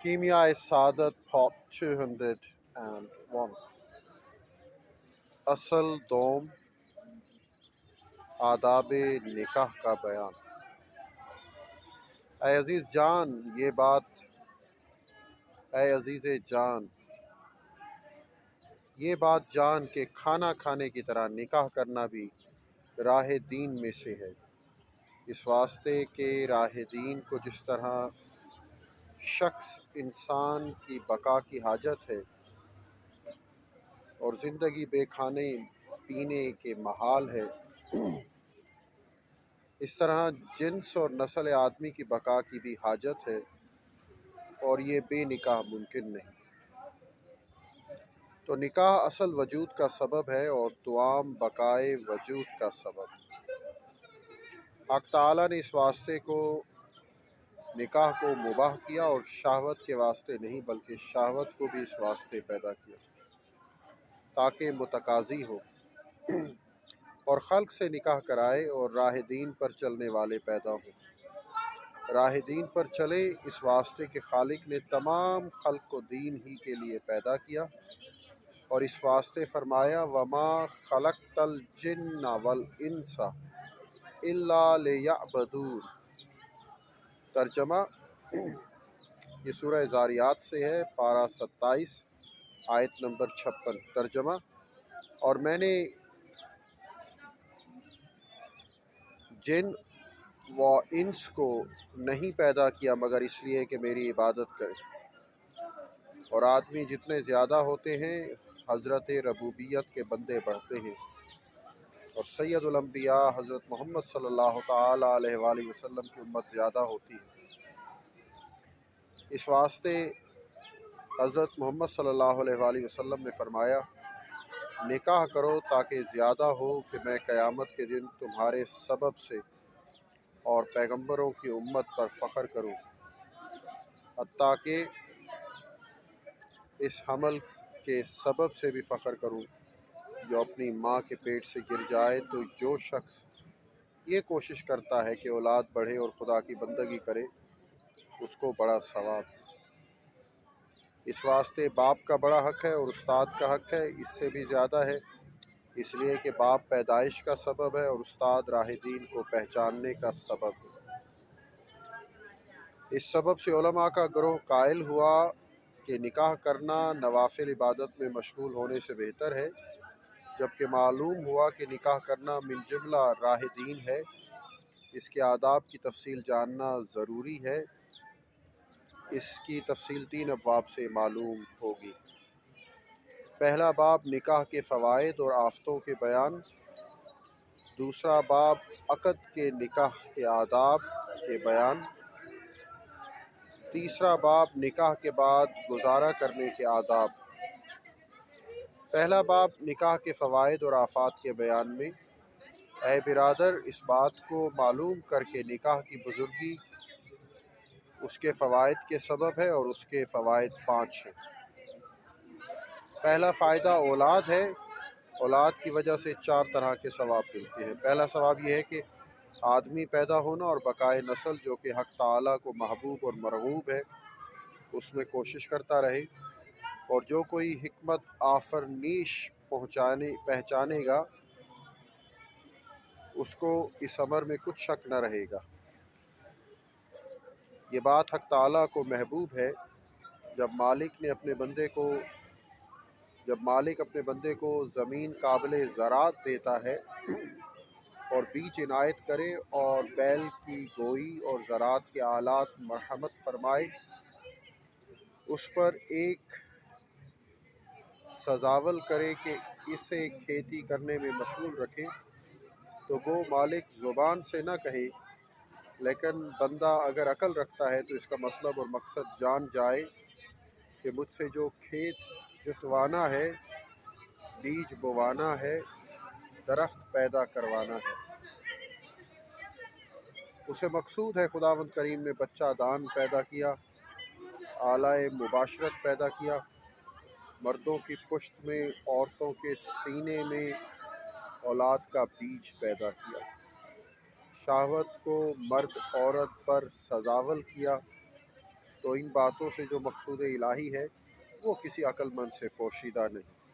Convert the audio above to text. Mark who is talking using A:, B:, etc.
A: کیمیائے سعادت پارٹ 201 اصل دوم آداب نکاح کا بیان۔ اے عزیز جان یہ بات جان کہ کھانا کھانے کی طرح نکاح کرنا بھی راہ دین میں سے ہے، اس واسطے کہ راہ دین کو جس طرح شخص انسان کی بقا کی حاجت ہے اور زندگی بے کھانے پینے کے محال ہے، اس طرح جنس اور نسل آدمی کی بقا کی بھی حاجت ہے، اور یہ بے نکاح ممکن نہیں۔ تو نکاح اصل وجود کا سبب ہے اور توام بقائے وجود کا سبب۔ حق تعالیٰ نے اس واسطے کو نکاح کو مباح کیا اور شہوت کے واسطے نہیں بلکہ شہوت کو بھی اس واسطے پیدا کیا تاکہ متقاضی ہو اور خلق سے نکاح کرائے اور راہ دین پر چلنے والے پیدا ہوں۔ راہ دین پر چلے اس واسطے کہ خالق نے تمام خلق کو دین ہی کے لیے پیدا کیا، اور اس واسطے فرمایا وَمَا خَلَقْتَ الْجِنَّ وَالْإِنسَ إِلَّا لِيَعْبُدُونِ۔ ترجمہ، یہ سورہ ذاریات سے ہے، پارہ 27 آیت نمبر 56۔ ترجمہ، اور میں نے جن و انس کو نہیں پیدا کیا مگر اس لیے کہ میری عبادت کریں، اور آدمی جتنے زیادہ ہوتے ہیں حضرت ربوبیت کے بندے بڑھتے ہیں، اور سید الانبیاء حضرت محمد صلی اللہ تعالیٰ علیہ وآلہ وسلم کی امت زیادہ ہوتی ہے۔ اس واسطے حضرت محمد صلی اللہ علیہ وآلہ وسلم نے فرمایا نکاح کرو تاکہ زیادہ ہو کہ میں قیامت کے دن تمہارے سبب سے اور پیغمبروں کی امت پر فخر کروں، حتیٰ کہ اس حمل کے سبب سے بھی فخر کروں جو اپنی ماں کے پیٹ سے گر جائے۔ تو جو شخص یہ کوشش کرتا ہے کہ اولاد بڑھے اور خدا کی بندگی کرے اس کو بڑا ثواب ہے۔ اس واسطے باپ کا بڑا حق ہے اور استاد کا حق ہے، اس سے بھی زیادہ ہے، اس لیے کہ باپ پیدائش کا سبب ہے اور استاد راہ دین کو پہچاننے کا سبب ہے۔ اس سبب سے علماء کا گروہ قائل ہوا کہ نکاح کرنا نوافل عبادت میں مشغول ہونے سے بہتر ہے، جبکہ معلوم ہوا کہ نکاح کرنا من جملہ راہ دین ہے۔ اس کے آداب کی تفصیل جاننا ضروری ہے، اس کی تفصیل 3 ابواب سے معلوم ہوگی۔ پہلا باب نکاح کے فوائد اور آفتوں کے بیان، دوسرا باب عقد کے نکاح کے آداب کے بیان، تیسرا باب نکاح کے بعد گزارا کرنے کے آداب۔ پہلا باب نکاح کے فوائد اور آفات کے بیان میں، اے برادر اس بات کو معلوم کر کے نکاح کی بزرگی اس کے فوائد کے سبب ہے، اور اس کے فوائد 5 ہیں۔ پہلا فائدہ اولاد ہے۔ اولاد کی وجہ سے 4 طرح کے ثواب ملتے ہیں۔ پہلا ثواب یہ ہے کہ آدمی پیدا ہونا اور بقائے نسل جو کہ حق تعالیٰ کو محبوب اور مرغوب ہے اس میں کوشش کرتا رہے، اور جو کوئی حکمت آفرینش پہچانے گا اس کو اس امر میں کچھ شک نہ رہے گا۔ یہ بات حق تعالیٰ کو محبوب ہے۔ جب مالک اپنے بندے کو زمین قابل زراعت دیتا ہے اور بیج عنایت کرے اور بیل کی گوئی اور زراعت کے آلات مرحمت فرمائے، اس پر ایک سزاول کرے کہ اسے کھیتی کرنے میں مشغول رکھے، تو گو مالک زبان سے نہ کہے، لیکن بندہ اگر عقل رکھتا ہے تو اس کا مطلب اور مقصد جان جائے کہ مجھ سے جو کھیت جتوانا ہے، بیج بوانا ہے، درخت پیدا کروانا ہے، اسے مقصود ہے خداوند کریم نے بچہ دان پیدا کیا، آلۂ مباشرت پیدا کیا، مردوں کی پشت میں عورتوں کے سینے میں اولاد کا بیج پیدا کیا، شہوت کو مرد عورت پر سزاول کیا، تو ان باتوں سے جو مقصود الہی ہے وہ کسی عقل مند سے پوشیدہ نہیں۔